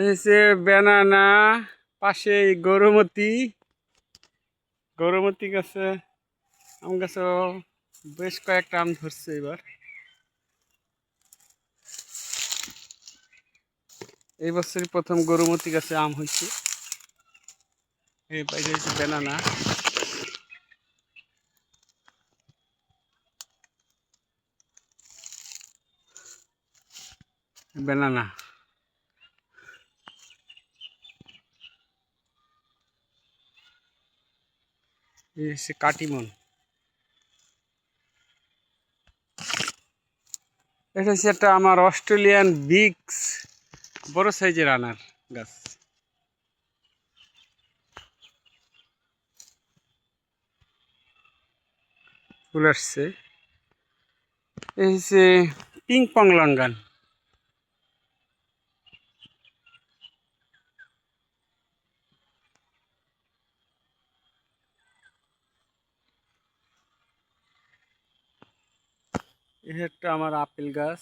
এই যে ব্যানানা, পাশে গরুমতি। গরুমতি গাছে আম গাছও বেশ কয়েকটা আম ধরছে এবার। এই বছরই প্রথম গরুমতি গাছে আম হয়েছে। এই বাইরে হচ্ছে ব্যানানা। ব্যানানা এই হচ্ছে কাটিমন। এটা হচ্ছে একটা আমার অস্ট্রেলিয়ান বিগস, বড় সাইজের আনার গাছ। ফুল আসছে। এই হচ্ছে পিং পং লঙ্গান। এই একটা আমার আপেল গাছ,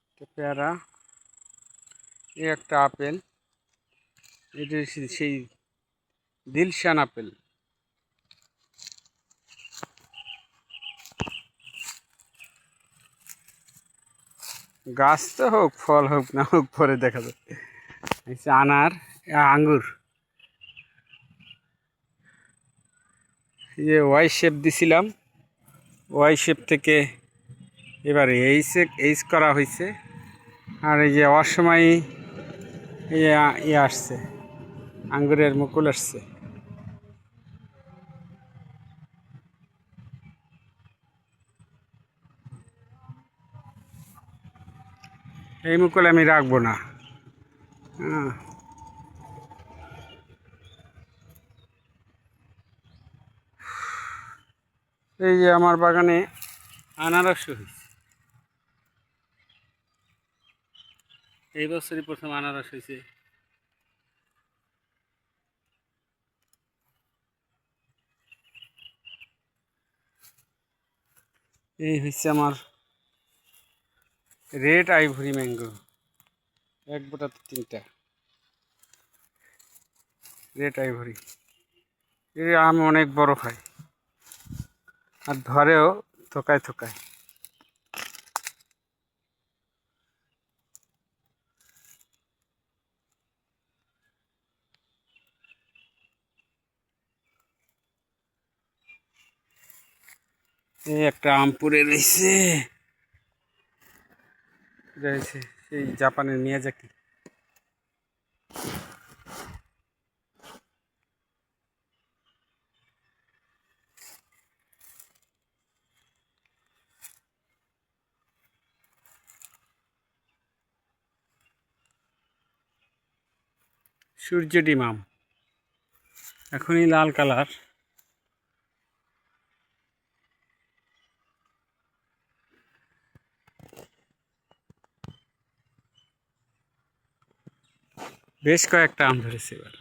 একটা পেয়ারা, এই একটা আপেল। এটা সেই দিলশান আপেল। গাছ তো হোক, ফল হোক না হোক পরে দেখা যাবে। আনার, আঙ্গুর। এই যে ওয়াই শেপ দিছিলাম, ওয়াই শেপ থেকে এবারে এইচ করা হয়েছে। আর এই যে অসময় ইয়ে আসছে, আঙ্গুরের মুকুল আসছে। এই মুকুল আমি রাখবো না। হ্যাঁ, এই যে আমার বাগানে আনারস হয়েছে। এই বছরই প্রথম আনারস হয়েছে। এই হচ্ছে আমার রেড আইভরি ম্যাঙ্গো। এক বোটাতে 3টা রেড আইভরি। এর আম অনেক বড় হয় আর ধরেও থোকায় থোকায়। এই একটা আম পড়ে রয়েছে, সেই জাপানের মিয়াজাকি। সূর্য ডিম আম, এখনই লাল কালার। বেশ কয়েকটা আম ধরেছে এবার।